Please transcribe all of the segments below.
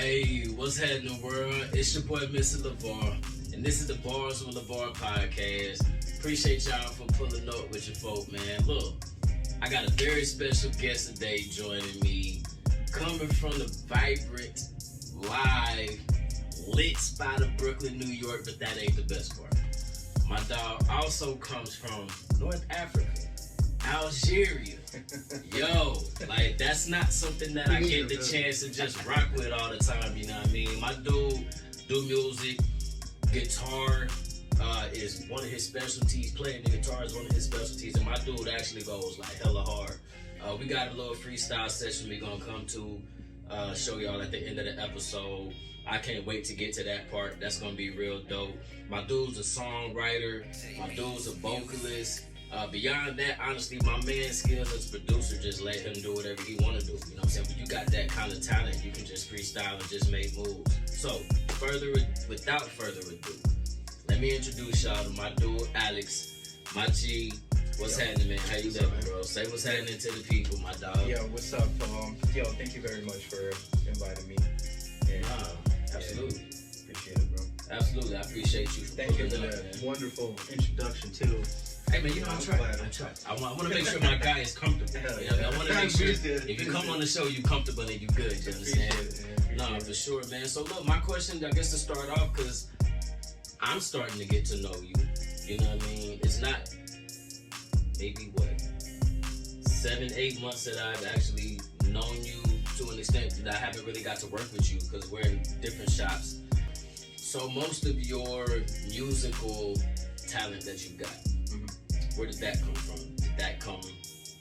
Hey, what's happening, world? It's your boy, Mr. LeVar, and this is the Barz with LeVar podcast. Appreciate y'all for pulling up with your folk, man. Look, I got a very special guest today joining me, coming from the vibrant, live, lit spot of Brooklyn, New York, but that ain't the best part. My dog also comes from North Africa, Algeria. Yo, like that's not something that I get the chance to just rock with all the time, you know what I mean? My dude do music, guitar is one of his specialties, playing the guitar is one of his specialties, and my dude actually goes like hella hard. We got a little freestyle session we gonna come to show y'all at the end of the episode. I can't wait to get to that part. That's gonna be real dope. My dude's a songwriter, my dude's a vocalist. Beyond that, honestly, my man's skills as a producer, just let him do whatever he want to do. You know what I'm saying? When you got that kind of talent, you can just freestyle and just make moves. So, without further ado, let me introduce y'all to my dude, Alex, my G. What's happening, man? How you doing, bro? Say what's happening to the people, my dog. Yo, what's up? Thank you very much for inviting me. And, absolutely. Appreciate it, bro. Absolutely, I appreciate you for Thank you for up, that wonderful introduction, too. Hey man, you know I try. I want to make sure my guy is comfortable. You know, I want to make sure if you come on the show, you comfortable and you good. You understand? No, for sure, man. So look, my question, I guess to start off, because I'm starting to get to know you. You know what I mean? It's not maybe what 7-8 months that I've actually known you to an extent that I haven't really got to work with you because we're in different shops. So most of your musical talent that you got. Where did that come from? Did that come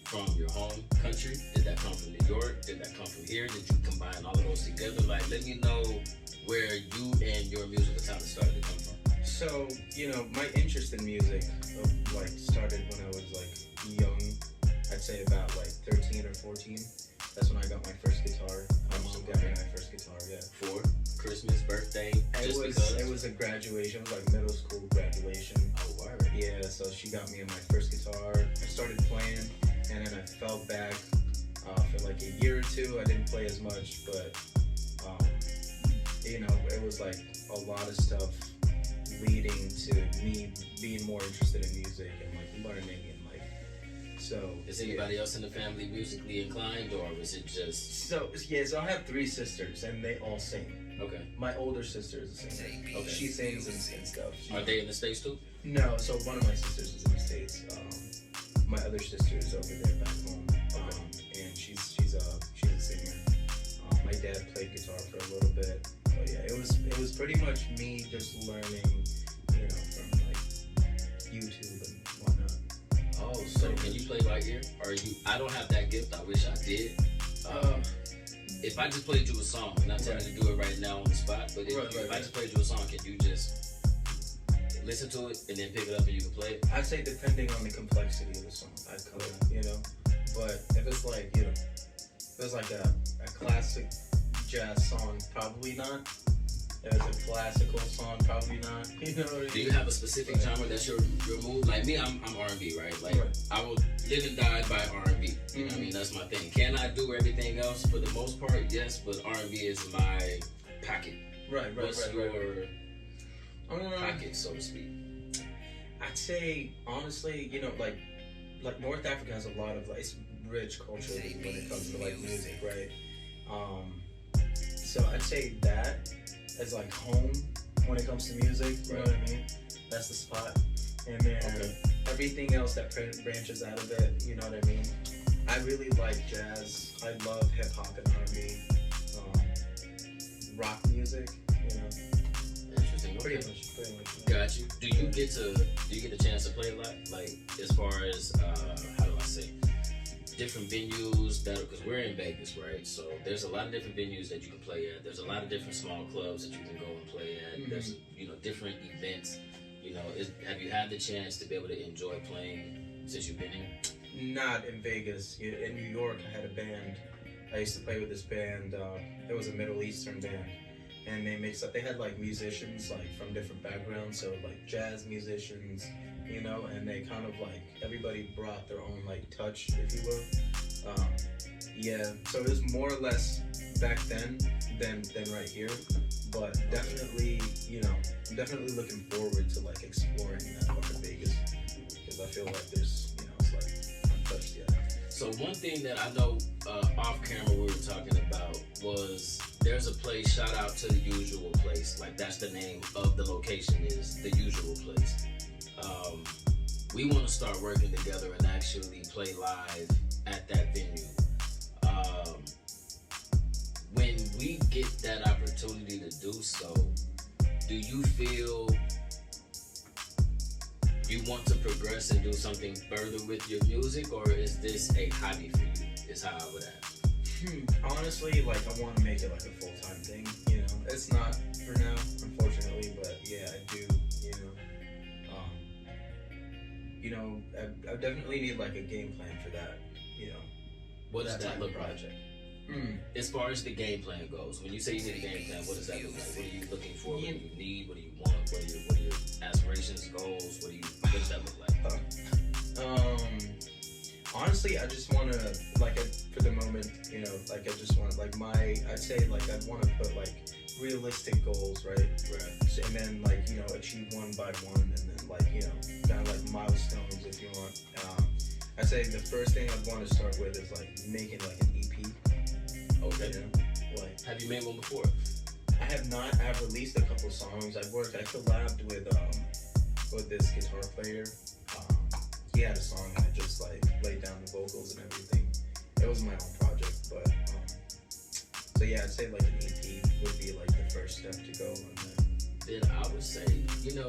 from your home country? Did that come from New York? Did that come from here? Did you combine all of those together? Like, let me know where you and your musical talent started to come from. So, my interest in music, started when I was, young. I'd say about, 13 or 14. That's when I got my first guitar. I got my first guitar, yeah. For Christmas, birthday, It was a graduation. It was like middle school graduation. Oh, word. Yeah, so she got me my first guitar. I started playing, and then I fell back for like a year or two. I didn't play as much, but it was like a lot of stuff leading to me being more interested in music and learning and so. Is anybody else in the family musically inclined, or was it just? So I have 3 sisters, and they all sing. Okay. My older sister is a singer. Okay. She sings and stuff. Are they in the States too? No, so one of my sisters is in the States. My other sister is over there back home, and she's a singer. My dad played guitar for a little bit, but yeah, it was pretty much me just learning, from YouTube and whatnot. Oh, so can you play by ear? Or I don't have that gift. I wish I did. If I just played you a song, I'm not telling you to do it right now on the spot, but if I just played you a song, can you just listen to it and then pick it up and you can play it? I'd say depending on the complexity of the song, I'd cover, But if it's if it's like a classic jazz song, probably not. If it's a classical song, probably not. You know what I mean? Do you have a specific genre that's your move? Like me, I'm R&B, right? I will live and die by R&B. You know what I mean? That's my thing. Can I do everything else for the most part? Yes, but R&B is my pocket. What's your pocket, so to speak? I'd say, honestly, like North Africa has a lot of, it's rich culturally when it comes to, music, right? So I'd say that as home when it comes to music, you know what I mean? That's the spot. And then everything else that branches out of it, you know what I mean? I really like jazz. I love hip hop and R&B, rock music, Interesting. Pretty much. Got you. Do you get a chance to play a lot? Like as far as how do I say? Different venues because we're in Vegas, right? So there's a lot of different venues that you can play at. There's a lot of different small clubs that you can go and play at. Mm-hmm. There's different events. Have you had the chance to be able to enjoy playing since you've been here? Not in Vegas. In New York, I had a band. I used to play with this band. It was a Middle Eastern band, and they mixed up. They had musicians from different backgrounds, so jazz musicians. And they kind of everybody brought their own touch, if you will. So it was more or less back then than right here. But definitely, you know, I'm definitely looking forward to like exploring that part of Vegas because I feel like there's, you know, it's like untouched yet. So one thing that I know off camera we were talking about was there's a place, shout out to The Usual Place, like that's the name of the location is The Usual Place. We want to start working together and actually play live at that venue. When we get that opportunity to do so, do you feel you want to progress and do something further with your music, or is this a hobby for you? Is how I would ask. Honestly, like I want to make it like a full-time thing. You know, it's not for now, unfortunately, but yeah, I do. You know, I definitely need like a game plan for that. You know, What does that look like? project. As far as the game plan goes, when you say you need a game plan, what does that look like? What are you looking for? What do you need? What do you want? What are your aspirations, goals? What does that look like? Honestly, I just want to, like, for the moment, you know, like, I just want, like, I'd say, like, I'd want to put, like, realistic goals, right? So, and then, like, you know, achieve one by one, and then, like, you know, kind of like milestones, if you want. I'd say the first thing I'd want to start with is, like, making, like, an EP. Okay. You know? Like, Have you made one before? I have not. I've released a couple songs. I collabed with this guitar player. He had a song and I just like laid down the vocals and everything. It was my own project, but so yeah, I'd say like an EP would be like the first step to go on that. Then I would say, you know,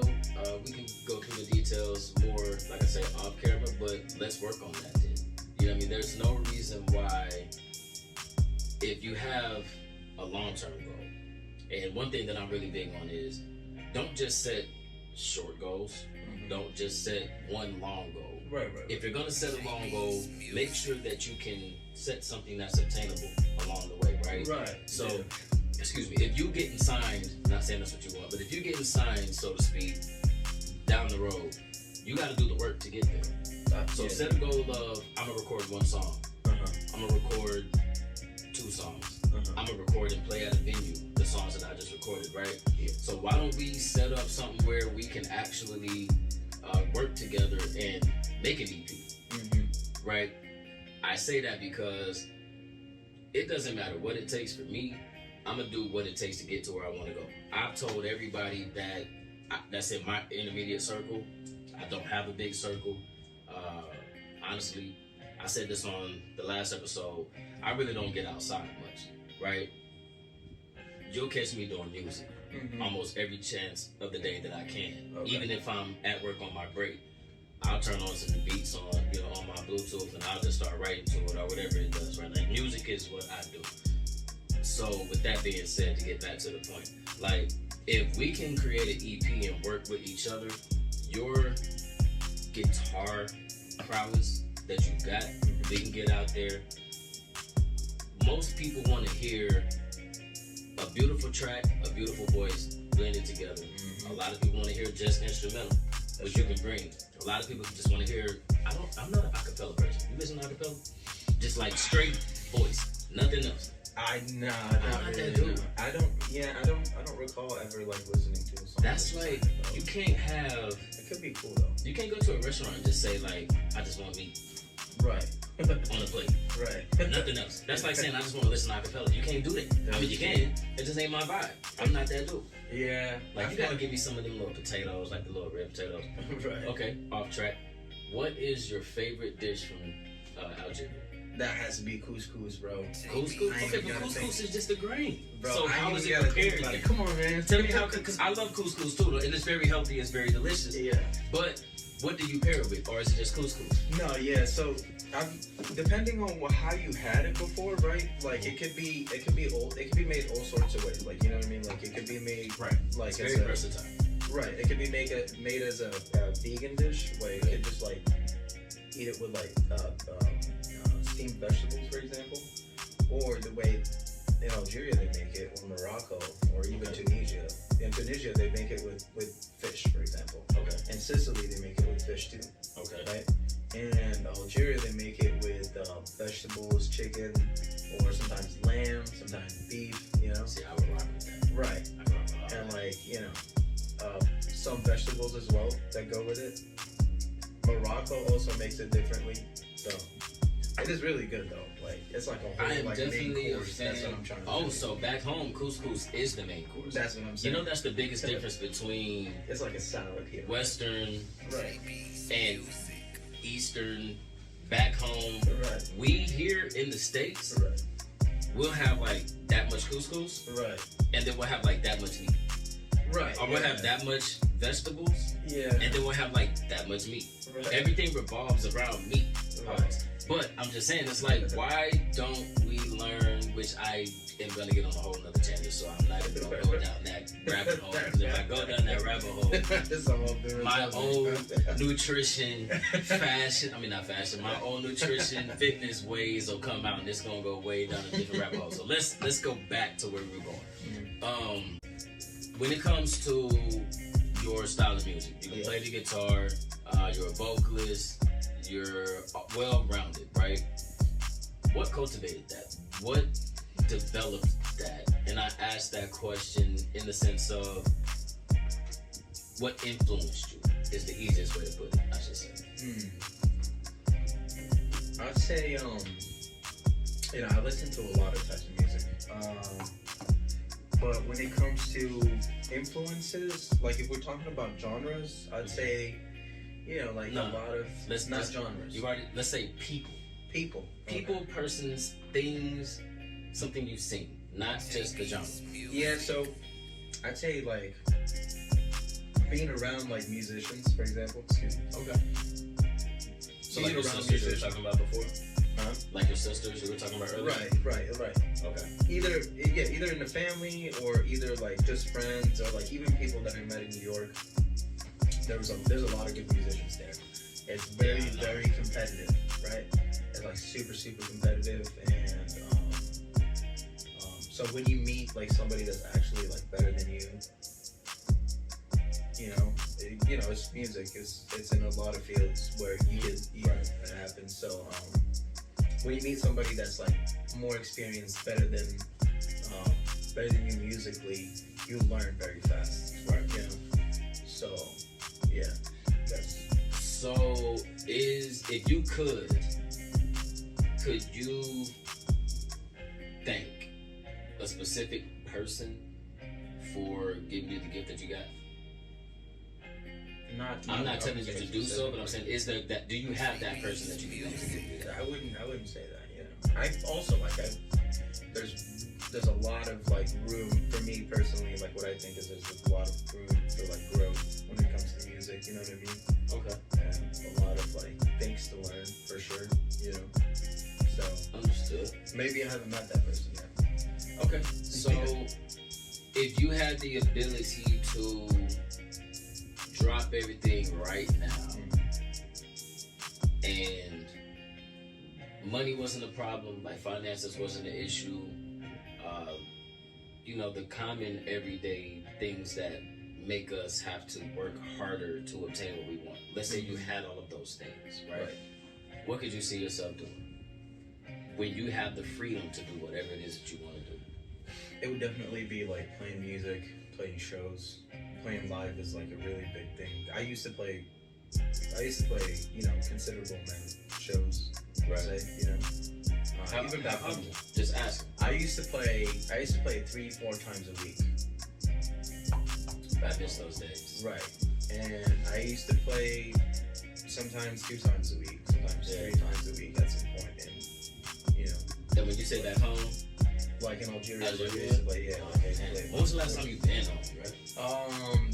we can go through the details more, like I say, off camera, but let's work on that then. You know what I mean? There's no reason why, if you have a long-term goal, and one thing that I'm really big on is don't just set short goals. Mm-hmm. Don't just set one long goal. Right. If you're gonna set a long goal, make sure that you can set something that's attainable along the way, right? Right. So, excuse me, if you getting signed, not saying that's what you want, but if you're getting signed, so to speak, down the road, you got to do the work to get there. So set a goal of I'm gonna record one song. I'm gonna record 2 songs. I'm gonna record and play at a venue the songs that I just recorded, right? Yeah. So why don't we set up something where we can actually work together and make an EP, right? I say that because it doesn't matter what it takes for me. I'm gonna do what it takes to get to where I want to go. I've told everybody that's in my intermediate circle. I don't have a big circle. Honestly, I said this on the last episode. I really don't get outside much, right? You'll catch me doing music almost every chance of the day that I can. Okay. Even if I'm at work on my break, I'll turn on some beats on my Bluetooth and I'll just start writing to it or whatever it does, right? Like music is what I do. So with that being said, to get back to the point, like if we can create an EP and work with each other, your guitar prowess that you got, we can get out there. Most people want to hear a beautiful track, a beautiful voice blended together. A lot of people want to hear just instrumental, which you can bring. A lot of people just want to hear. I'm not an acapella person. You listen to acapella? Just like straight voice, nothing else. I don't recall ever like listening to a song. That's like you can't have. It could be cool though. You can't go to a restaurant and just say like, I just want meat. Right. On the plate. Right. Nothing else. That's like saying I just want to listen to acapella. You can't do that. I mean, you can. It just ain't my vibe. I'm not that dude. Yeah. Like you gotta give me some of them little potatoes, like the little red potatoes. Right. Okay. Off track. What is your favorite dish from Algeria? That has to be couscous, bro. Couscous? Okay, but couscous is just a grain. Bro, so how is it prepared? Come on, man. Tell me how, because I love couscous too, and it's very healthy, it's very delicious. Yeah. But what do you pair it with, or is it just couscous? No, yeah. So, depending on how you had it before, right? Like it could be made all sorts of ways. Like you know what I mean? Like it could be made right. Like it's very versatile. Right. It could be made as a vegan dish. Like you could just like eat it with like steamed vegetables, for example, or the way in Algeria they make it, or Morocco, or even Tunisia. In Tunisia they make it with fish, for example. Okay. In Sicily they make it with fish too. Okay. Right. And Algeria they make it with vegetables, chicken, or sometimes lamb, sometimes sometimes beef, you know. See, I would rock with that. Right. I would rock with all And that. like, you know, some vegetables as well that go with it. Morocco also makes it differently, so it is really good though. Like it's like a whole I am like definitely main a course. fan. That's what I'm trying to Oh, do. so back home, couscous is the main course. That's what I'm You saying. know, that's the biggest difference between It's like a salad here. Western Right. and Eastern. Back home, Right. we here in the States, Right. we'll have like that much couscous, Right. and then we'll have like that much meat. Right. Or we'll have that much vegetables, Yeah. and then we'll have like that much meat. Right. Everything revolves around meat. Right. But I'm just saying, it's like, why don't we learn, which I am going to get on a whole nother tangent, so I'm not even going to go down that rabbit hole. 'Cause if I go down that rabbit hole, It's a whole different my subject. own nutrition, my own nutrition, fitness ways will come out, and it's going to go way down a different rabbit hole. So let's go back to where we were going. When it comes to your style of music, you can play the guitar, you're a vocalist, you're well-rounded, right? What cultivated that? What developed that? And I asked that question in the sense of what influenced you is the easiest way to put it, I should say. I'd say, you know, I listen to a lot of types of music. But when it comes to influences, like if we're talking about genres, I'd say, you know, like a lot of genres. Let's say people. People, persons, things, something you've seen, not just the genre. Yeah, so I'd say like being around like musicians, for example. Excuse me. Okay. So like your sisters you were talking about before? Huh? Like your sisters you were talking about earlier? Right. Okay. Either in the family or either like just friends or like even people that I met in New York. There's a lot of good musicians there. It's very competitive, right? It's like super competitive, and so when you meet like somebody that's actually like better than you, you know, it's music. It's in a lot of fields where it happens. So when you meet somebody that's like more experienced, better than you musically, you learn very fast, right? You know, so yeah, that's. So if you could you thank a specific person for giving you the gift that you got? I'm not telling you to do so, but I'm saying, is there that? Do you have that person that you can thank to give you that? I wouldn't say that. You know, I also like there's a lot of like room for me personally. Like what I think is there's a lot of room for like growth when it comes to music. You know what I mean? Okay. And a lot of like things to learn for sure. You know. So understood. Maybe I haven't met that person yet. Okay. So if you had the ability to drop everything right now, and money wasn't a problem, like finances wasn't an issue, you know, the common everyday things that make us have to work harder to obtain what we want. Let's say you had all of those things, right? What could you see yourself doing when you have the freedom to do whatever it is that you want to do? It would definitely be like playing music, playing shows. Playing live is like a really big thing. I used to play, you know, considerable amount of shows. Right. Say, you know. Even back home. Just ask. I used to play 3-4 times a week. I miss those days. Right. And I used to play sometimes 2 times a week, sometimes 3 times a week at some point. And you know. Then when you say back home, like in Algeria, Algeria? I used to play, When was the last time you been home, right?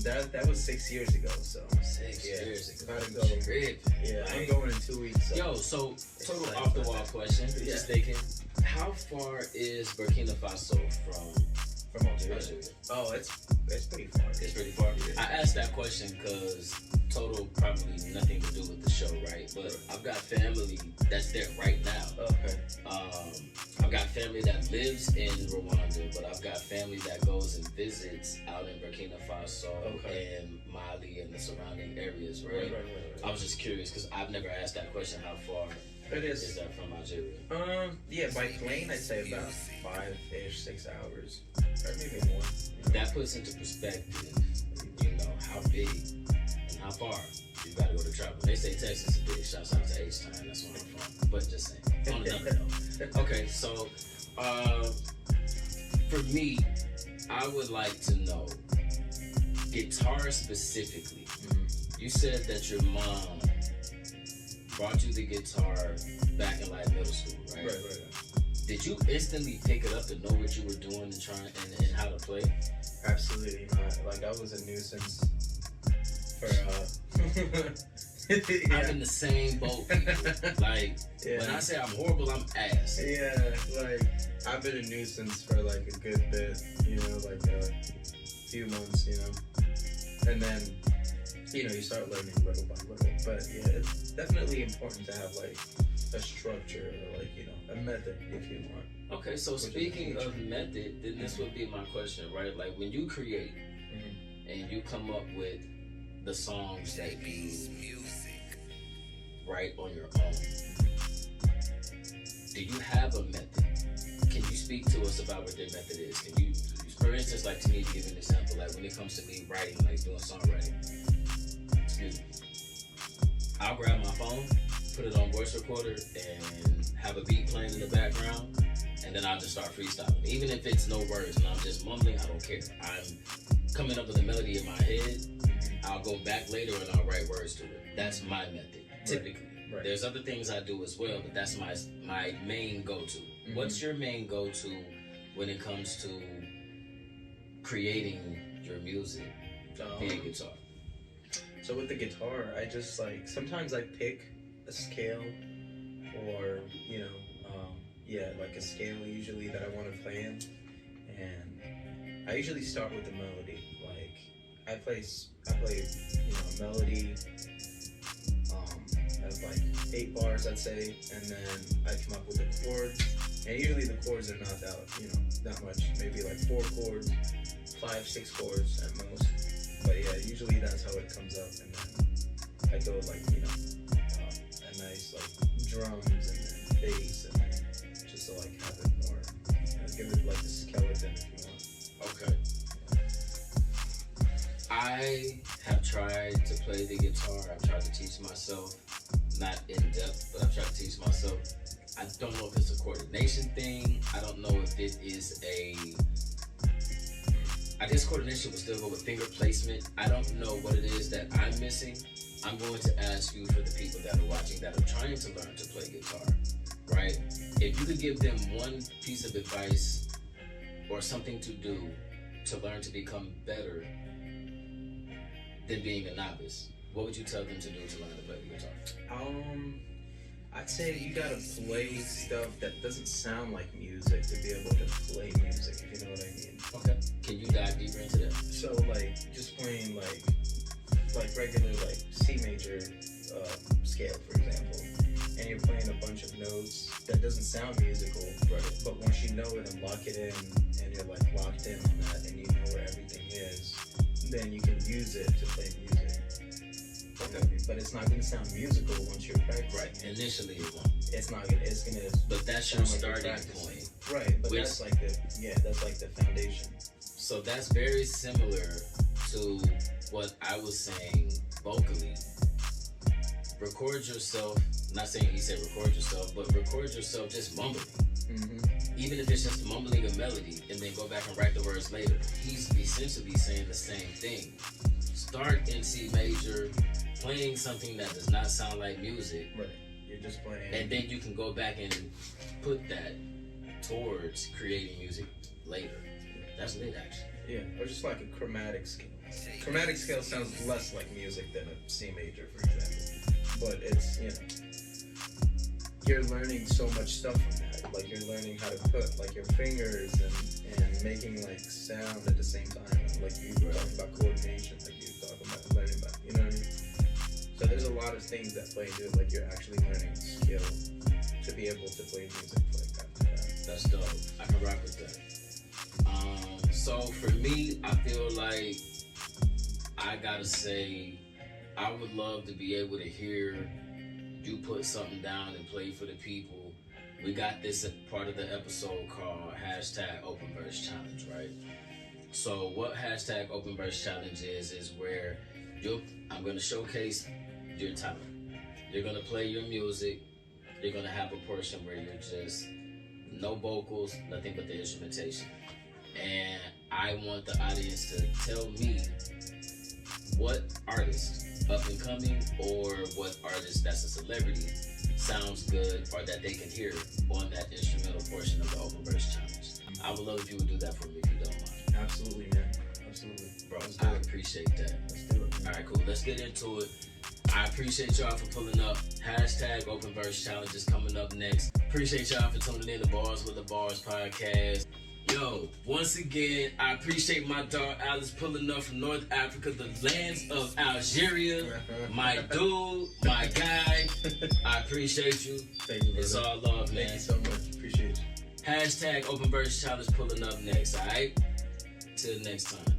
That was 6 years ago. So 6 years ago. Gotta go. Trip. Yeah, I'm going in 2 weeks. So. Yo, so total off the wall question. Just thinking, how far is Burkina Faso from Algeria? Oh, it's pretty far. It's pretty far. Yeah. I asked that question because total probably nothing to do with the show, right? But I've got family that's there right now. Okay. I've got family that lives in Rwanda, but I've got family that goes and visits out in Burkina Faso and Mali and the surrounding areas, right? Right. I was just curious because I've never asked that question, how far It is. Is that from Algeria? Yeah, by plane I'd say about 5-ish, 6 hours, or maybe more. You know? That puts into perspective, you know, how big and how far you gotta go to travel. They say Texas is big. Shouts out to H-Town. That's where I'm from. But just saying. On another note. Okay, so for me, I would like to know guitar specifically. You said that your mom brought you the guitar back in like middle school, right? Right. Did you instantly pick it up and know what you were doing and trying and how to play? Absolutely not. Like I was a nuisance for I'm in the same boat, people. Like when I say I'm horrible, I'm ass. Yeah, like I've been a nuisance for like a good bit, you know, like a few months, you know, and then you know you start learning little by little. But yeah, it's definitely important to have like a structure or like you know a method if you want. Okay, so speaking of method, then this would be my question, right? Like when you create and you come up with the songs that you write on your own, do you have a method? Can you speak to us about what their method is? Can you, for instance, like to me, to give an example, like when it comes to me writing, like doing songwriting, excuse me, I'll grab my phone, put it on voice recorder, and have a beat playing in the background, and then I'll just start freestyling. Even if it's no words and I'm just mumbling, I don't care. I'm coming up with a melody in my head. I'll go back later and I'll write words to it. That's my method, typically. Right. There's other things I do as well, but that's my main go-to. What's your main go-to when it comes to creating your music via guitar? So with the guitar, I just like sometimes I pick a scale or you know like a scale usually that I want to play in, and I usually start with the melody. Like I play you know a melody of like 8 bars, I'd say, and then I come up with the chords, and usually the chords are not that you know that much, maybe like 4 chords, 5, 6 chords at most. But yeah, usually that's how it comes up, and then I go like you know a nice like drums and then bass, and then just to like have it more, you know, give it like a skeleton if you want. Okay. I have tried to play the guitar. I've tried to teach myself, not in depth, but I've tried to teach myself. I don't know if it's a coordination thing. I don't know if it is I guess coordination would still go with finger placement. I don't know what it is that I'm missing. I'm going to ask you, for the people that are watching that are trying to learn to play guitar, right? If you could give them one piece of advice or something to do to learn to become better than being a novice, what would you tell them to do to learn to play the guitar? I'd say you gotta play stuff that doesn't sound like music to be able to play music, if you know what I mean. Okay. Can you dive deeper into that? So like just playing like regular like C major scale, for example, and you're playing a bunch of notes that doesn't sound musical, right? But once you know it and lock it in, and you're like locked in on that, and you know where everything is, then you can use it to play music. Okay. But it's not gonna sound musical once you're practicing. Right. Initially, it won't. It's not gonna. It's gonna. But that's your starting point. Right. But that's like the foundation. So that's very similar to what I was saying vocally. Record yourself. Not saying he said record yourself, but record yourself just mumbling. Even if it's just mumbling a melody, and then go back and write the words later. He's essentially saying the same thing. Start in C major, playing something that does not sound like music. Right. You're just playing. And then you can go back and put that towards creating music later. That's lit, actually. Yeah, or just like a chromatic scale. Chromatic scale sounds less like music than a C major, for example. But it's, you know, you're learning so much stuff from that. Like you're learning how to put like your fingers and making like sound at the same time. And, like you were talking about coordination, like you were talking about learning about, you know what I mean? So there's a lot of things that play into it. Like you're actually learning skill to be able to play music like that. That's dope. I can rock with that. So for me, I feel like I gotta say, I would love to be able to hear you put something down and play for the people. We got this part of the episode called hashtag Open Verse Challenge, right? So what hashtag Open Verse Challenge is where I'm going to showcase your talent. You're going to play your music. You're going to have a portion where you're just no vocals, nothing but the instrumentation. And I want the audience to tell me what artist, up and coming, or what artist that's a celebrity, sounds good or that they can hear on that instrumental portion of the Open Verse Challenge. I would love if you would do that for me if you don't mind. Absolutely, man. Absolutely. Bro, I appreciate that. Let's do it, man. All right, cool. Let's get into it. I appreciate y'all for pulling up. Hashtag Open Verse Challenge is coming up next. Appreciate y'all for tuning in to Barz with the Barz podcast. Yo, once again, I appreciate my dog Alice pulling up from North Africa, the lands of Algeria. My dude, my guy. I appreciate you. Thank you, brother. It's all love, man. Thank you so much. Appreciate you. Hashtag Open Verse Challenge pulling up next, alright? Till next time.